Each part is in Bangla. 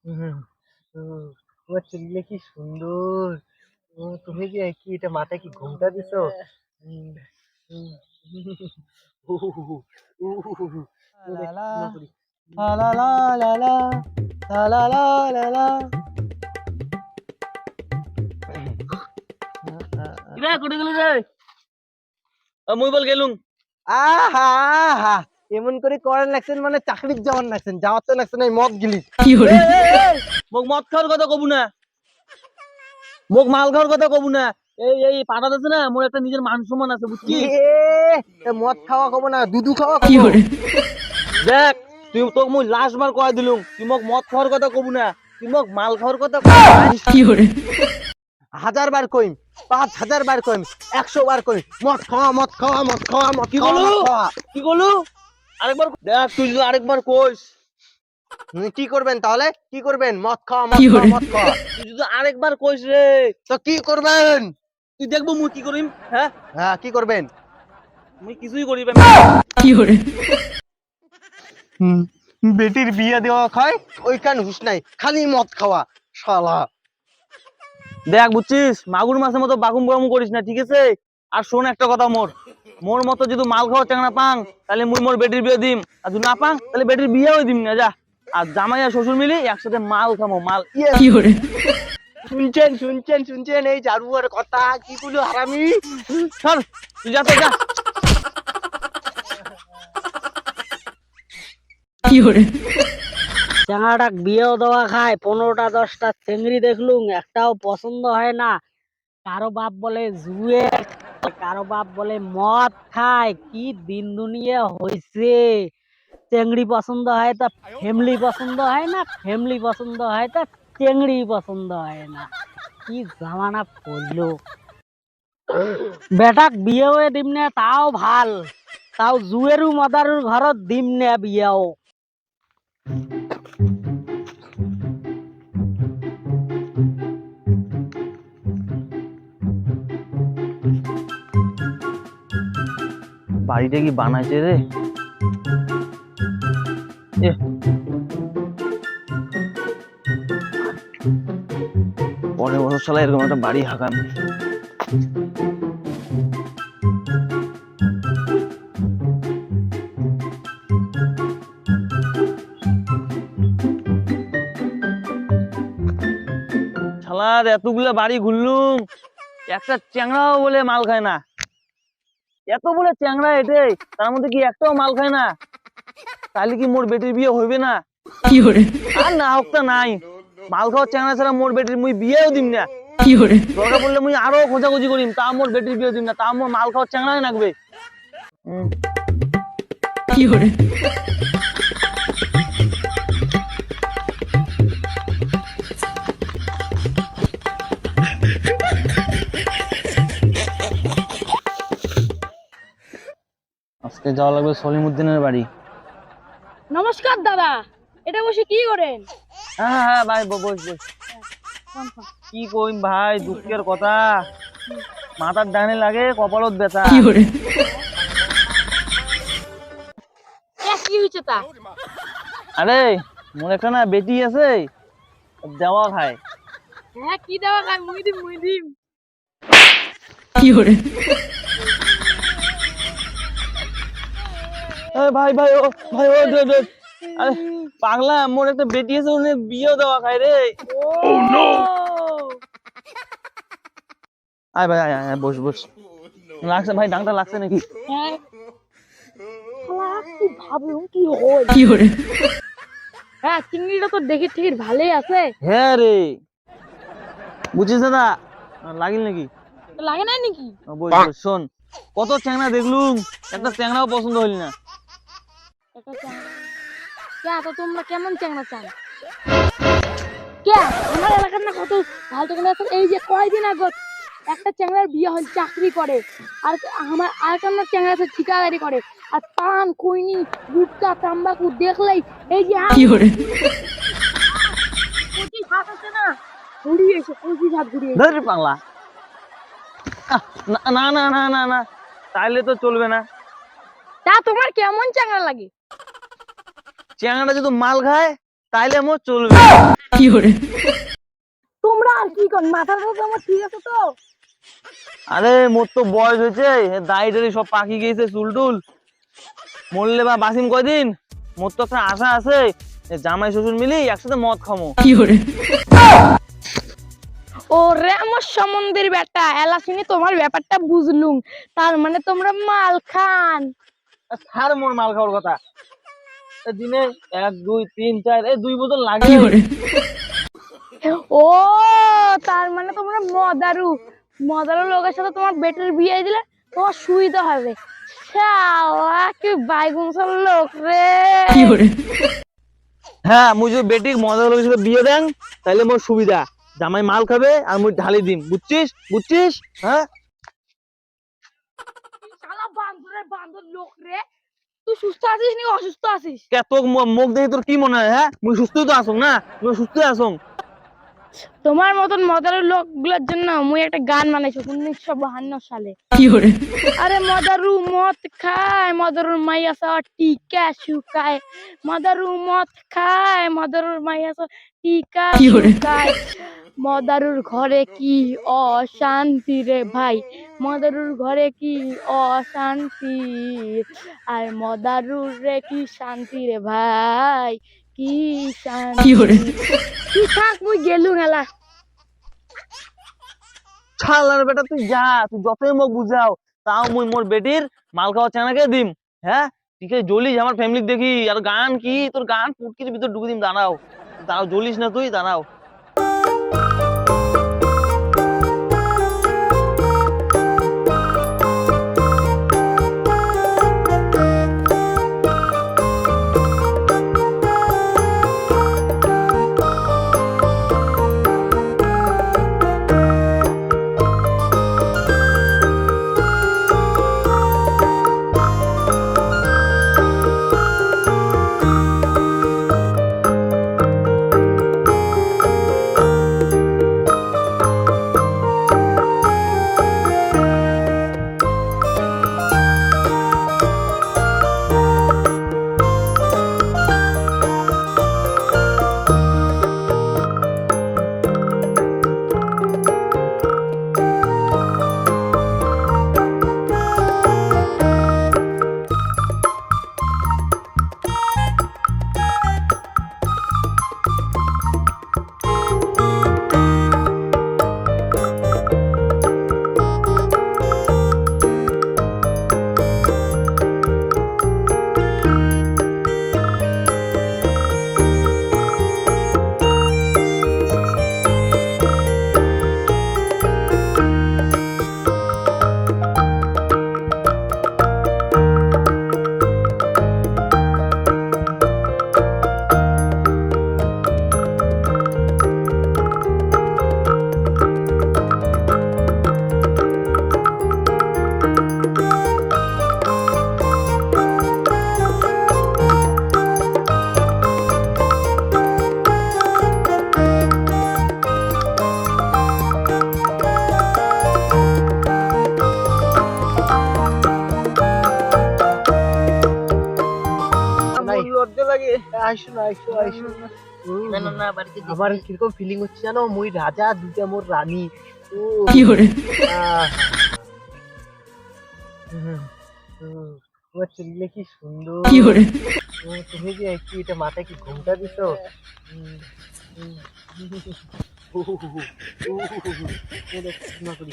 তোমার চুলগুলো কি সুন্দর। তুমি কি কি এটা মাথায় কি ঘুমটা দিছো? উম, উম, উহুহু, উহুহু, লা একটু লা ঘুমা পড়ি। লা লা লা লা লা লা লা লা লা। কিরে কোটি গেলি রে? মুই বল গেলুম। আহা আহা, এমন করে করেন লাগছেন মানে চাকরির যাওয়ার লাগছেন, যাওয়ার তো লাগছেন এই মদ গিলি। এই এই এই মোক মদ খাওয়ার কথা কবু না, মোক মাল খাওয়ার কথা কবু না। এই পাঠাত আছে না, মোর একটা নিজের মান সম্মান আছে বুঝছিস? মদ খাওয়া কব না, দুধু খাওয়া কব। দেখ তুই তোক মুই লাস্ট বার কয় দিলুম, তুই মোক মদ খাওয়ার কথা কবু না, তুই মোক মাল খাওয়ার কথা কবি। 1000 বার কইম, 5000 বার কইম, 100 বার কইম, মদ খাওয়া মদ খাওয়া মদ খাওয়া মদ কি খাওয়া বলু মদ খাওয়া। কি বলু? আরেকবার দেখ, তুই যদি আরেকবার কইস, কি করবেন তাহলে? কি করবেন? মদ খাওয়া মদ খাওয়া মদ খাওয়া। তুই যদি আরেকবার কইস রে, তো কি করবেন? তুই দেখবো মুই কি করিম। হ্যাঁ, হ্যাঁ, কি করবেন? মুই কিছুই করিবে। হুম, বেটির বিয়ে দেওয়া খায় ওইখান হুশ নাই, খালি মদ খাওয়া শালা। দেখ বুঝছিস, মাগুর মাছের মতো বাগুম বাগুম করিস না, ঠিক আছে? আর শোন একটা কথা, মোর মোর মতো যদি মাল খাওয়া চ্যাংড়া পাং, তাহলে মুই মোর বেটির বিয়ে দিম, আর যদি না পাং তাহলে বেটির বিয়েও দিম না। যা, আর জামাই আর শ্বশুর মিলি একসাথে মাল খামো, মাল। শুনছেন শুনছেন শুনছেন এই জারুয়ার কথা, কি বলো হারামি। চল, তুই যা তো যা। চ্যাংড়াটাক বিয়েও দেওয়া খায়, 15টা 10টা চেংড়ি দেখলুম, একটাও পছন্দ হয় না। কারো বাপ বলে জুয়ে, কারো বাপ বলে মদ খায়। কি দিন দুনিয়া হইছে! চেংড়ি পছন্দ হয় তা ফ্যামিলি পছন্দ হয় না, ফ্যামিলি পছন্দ হয় তা চেংড়ি পছন্দ হয় না। কি জামানা পড়লো! বেটাক বিয়ে হয়ে দিম নে তাও ভাল, তাও জুয়েরু মাদারুর ঘরত দিম নে বিয়েও। বাড়িটা কি বানাইছে রে? এ, পরের বছর শালা এরকম একটা বাড়ি হাঁকাম। শালার এতগুলা বাড়ি ঘুরলুম, একটা চ্যাংড়াও বলে মাল খায় না। এত বলে চ্যাংড়া এটে, তার মধ্যে কি একটাও মাল খায় না? তাহলে কি মোর বেটির বিয়ে হইবে না? আর না হোক তা নাই, মাল খাওয়ার চ্যাংড়া ছাড়া মোর বেটির মুই বিয়েও দিম না। দরকার পড়লে মুই আরো খোঁজাখুঁজি করিম, তা মোর বেটির বিয়ে দিম না, তা মোর মাল খাওয়ার চ্যাংড়াই লাগবে। আজকে যাওয়া লাগবে সলিমুদ্দিনের বাড়ি। নমস্কার দাদা, এটা বসে কি করেন? হ্যাঁ হ্যাঁ ভাই, বস বস। কি কইম ভাই, দুঃখের কথা, মাথার ডানে লাগে কপালত ব্যথা। কি হয়েছে তা? আরে মোর একটা না বেটি আছে, দেওয়া খায়। হ্যাঁ, কি দেওয়া খায়? মুই দিম মুই দিম। ভাই ভাই ও ভাই ও আরে পাগলা, মোর একটা বেটি আছে, ওনে বিয়েও দেওয়া খায় রে। আয় ভাই আয় আয়, বস বস। লাগছে ভাই, ডাংটা লাগছে নাকি? হ্যাঁ, কি ভাবলুম কি হয়। হ্যাঁ, চিংড়িটা তো দেখি ঠিক ভালোই আছে। হ্যাঁ রে, বুঝিস না, লাগিল নাকি? তো লাগে নাই নাকি? বস বস, শোন, কত চ্যাংড়া দেখলুম, একটা চ্যাংড়াও পছন্দ হইল না। একটা চ্যাংড়া? কে তো তোমরা কেমন চ্যাংড়া চান? কে আমার এলাকার না কত ভালো চ্যাংড়া আছে। এই যে কয়দিন আগে একটা চ্যাংড়ার বিয়ে হল, চাকরি করে। আর আমার আরেকটা না চ্যাংড়া আছে, ঠিকাদারি করে। আর পান খৈনি গুটকা তাম্বাকু দেখলেই এই যে কচি হাত আছে না, ঘুরিয়েছে, কচি হাত ঘুরিয়েছে। ধর পাগলা, না না না না না, তাইলে তো চলবে না। তা তোমার কেমন চ্যাংড়া লাগে? চ্যাংড়াটা যদি মাল খায় তাইলে মোর চলবে। তোমরা আর কি কর, মাথার কথা আমার ঠিক আছে তো? আরে মোর তো বয়স হয়েছে, দাড়ি টাড়ি সব পাকি গিয়েছে, চুল টুল মরলে বা বাসিম কয়দিন। মোর তো একটা আশা আছে, যে জামাই শ্বশুর মিলি একসাথে মদ খামো। ওরে আমার সম্বন্ধের বেটা, এলা শুনি তোমার ব্যাপারটা বুঝলুম। তার মানে তোমরা মাল খান। ছাড় মোর মাল খাওয়ার কথা। দিনে 1 2 3 4 এই 2 বোতল লাগে। ও, তার মানে তোমরা মদারু। মদারু লোকের সাথে তোমার বেটের বিয়ে দিলে তোমার সুবিধা হবে। শালা কি বাইগুনসার লোক রে। হ্যাঁ, মুই যদি বেটিক মজা লোকের সাথে বিয়ে দেন তাহলে মোর সুবিধা, জামাই মাল খাবে আর মুই ঢালি দিম। বুঝছিস বুঝছিস? হ্যাঁ, শালা বান্দরের বান্দর লোক রে। তুই সুস্থ আছিস নাকি অসুস্থ আছিস? কে তোর মুখ দেখে তোর কি মনে হয়? হ্যাঁ, মুই সুস্থই তো আসং না, মুই সুস্থই আসং। তোমার মতন মদারু লোকগুলোর জন্য মুই একটা গান বানাইছি 1952 সালে। আরে মদারু মদ খায়, মদারুর মাইয়া সব টিকা শুকায়। মদারু মদ খায়, মদারুর মাইয়া সব টিকা শুকায়। মদারুর ঘরে কি অশান্তি রে ভাই, মদারুর ঘরে কি অশান্তি। আর মদারুর রে কি শান্তি রে ভাই, কি শান্তি। তুই থাক, মুই গেলু হেলা। শালার বেটা তুই যা, তুই যতই মুখ বুঝাও তাও মুই মোর বেটির মাল খাওয়া চানাকে দিম। হ্যাঁ, ঠিক আছে, জ্বলিস আমার ফ্যামিলি দেখি। আর গান কি তোর গান পুটকির ভিতর ঢুকে দিম। দাঁড়াও দাঁড়াও, জ্বলিস না তুই, দাঁড়াও। নাই, লজ্জা লাগে। আইসো না, আইসো আইসো। আমার কিরকম ফিলিং হচ্ছে জানো, মুই রাজা, দুইটা মোর রানী। ও আহ, হুম, হুম, তোমার চুলগুলো কি সুন্দর। তুমি কি একটু এটা মাথায় কি ঘুমটা দিছো? হুম, হুম, ও হো হো হো, ও হো হো হো, ও দেখো, না করি।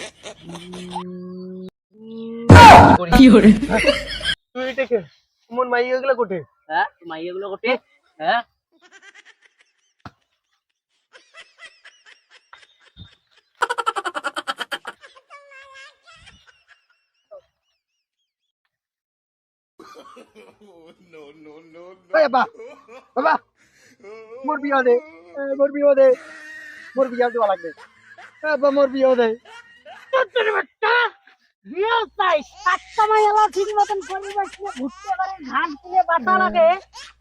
তুই এটা কে? তোমার মাইয়া গুলা কোটে? হ্যাঁ, মাইয়াগুলো কোটে? হ্যাঁ, বাবা, বাবা, মোর বিয়া দে, মোর বিয়া দে, মোর বিয়া দেওয়া লাগবে। বাবা, মোর বিয়া দে। বিয়ে চাই সাতটা মাইয়ালা ঠিক মতন পরিবেশ নিয়ে ঘুরতে পারে, ঘাট দিয়ে বাতা লাগে,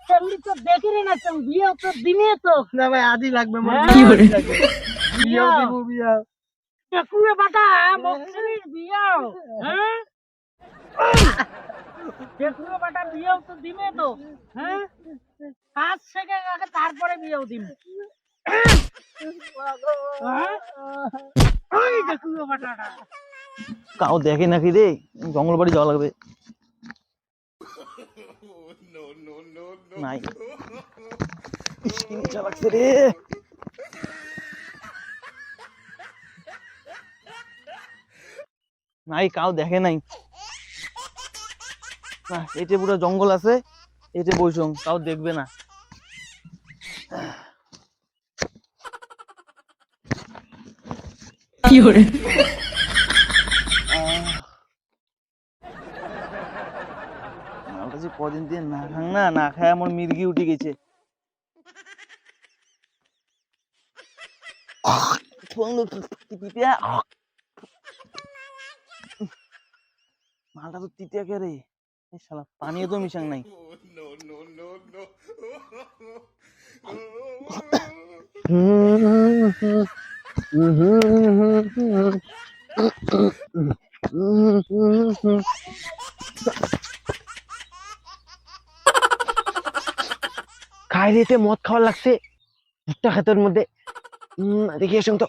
সেগুলি তো দেখিরে না। বিয়ে তো দিনে তো না ভাই, আদি লাগবে, মোর হ্যাঁ? বিয়া আদি লাগবে। বিয়াও দিব, বিয়া। কুয়ে বাটা মকসির বিয়ে। হ্যাঁ, দেখুও বেটা বিয়েও তো দিবে তো, হ্যাঁ কাজ শেখে আগে তারপরে বিয়েও দিবে। হ্যাঁ? ওই দেখুও বেটাটা। কাউ দেখে নাকি রে, জঙ্গল বাড়ি যাওয়া লাগবে। নাই, ইস, কি নেশা লাগছে রে। নাই, কাউ দেখে নাই। না, এতে পুরো জঙ্গল আছে, এতে বসং, কাউ দেখবে না। মালটা যে কদিন দিয়ে না খাং না, না খায় আমার মির্গি উঠে গেছে। মালটা তো তিতিয়া কে রে, এ শালা পানিও তো মিশাং নাই। খাই দিতে মদ খাওয়ার লাগছে একটা হাতের মধ্যে। দেখি এসং তো।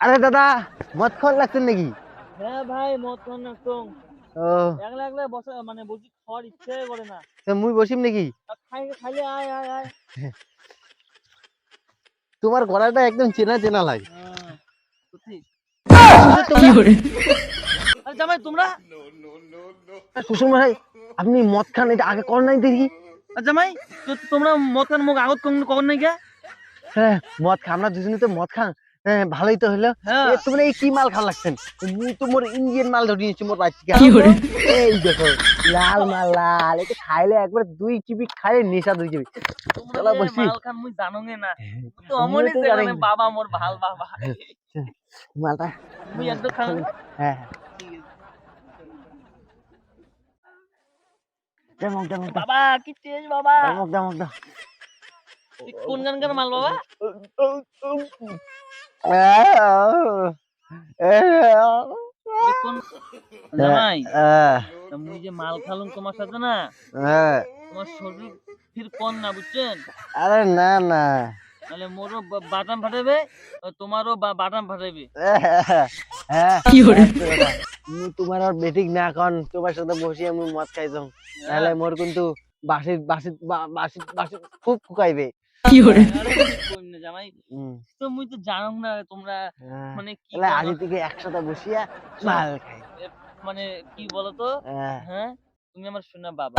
আরে দাদা, মদ খাওয়ার লাগছেন নাকি? হ্যাঁ ভাই, মদ খান না তো। ও, একলা একলা বসে মানে বসি খাওয়ার ইচ্ছে করে না। তা মুই বসিম নাকি? আর খাইলে আয় আয় আয়। তোমার গলাটা একদম চেনা চেনা লাগে। সত্যি? তোমরা আরে জামাই তোমরা? কুসুম ভাই, আপনি মদ খান এটা আগে কর নাই দেখি। আর জামাই তোমরা মদ খান মুখ আগত কখন নাই গে? হ্যাঁ, মদ খা, আমরা দুজনে তো মদ খান। হ্যাঁ, ভালোই তো হলো। হ্যাঁ। তোমরা এই কি মাল খাওয়া লাগছেন? মুই তো মোর ইন্ডিয়ান মাল ধরে নিয়েছি মোর বাচ্চা। এই দেখো, লাল মাল, লাল। এটা খাইলে একবার 2 চিবি খাইলে নেশা 2 চিবি। তোমরা চলো যে বসি। মাল খান মুই জানোগে না। তো আমিও অমনি তো জানে জানি। বাবা মোর ভাল বাবা। মালটা মুই একদম খান। হ্যাঁ, দেমক দেমক বাবা কি তেজ বাবা। দেমক দেমক দাও। কোন গানকার মাল বাবা? কোন জামাই? তা মুই যে মাল খালুম তোমার সাথে না, তোমার শরীর ফির কোন না বুঝছেন? আরে না না, তাহলে মোরও বাটাম ফাটাবে, তোমারও বাটাম ফাটাবে। হ্যাঁ, মুই তোমার আর বেটিক না এখন তোমার সাথে বসি আমি মদ খাইছং, তাহলে মোর কিন্তু বাসির বাসির বাসির বাসির খুব ফুকাইবে। আরে কই না জামাই, তো মুই তো জানো না তোমরা মানে কি তাহলে করো। আজ থেকে একসাথে বসিয়া মাল খাই। মানে কি বলতো, হ্যাঁ। হ্যাঁ তুমি আমার শোনা বাবা।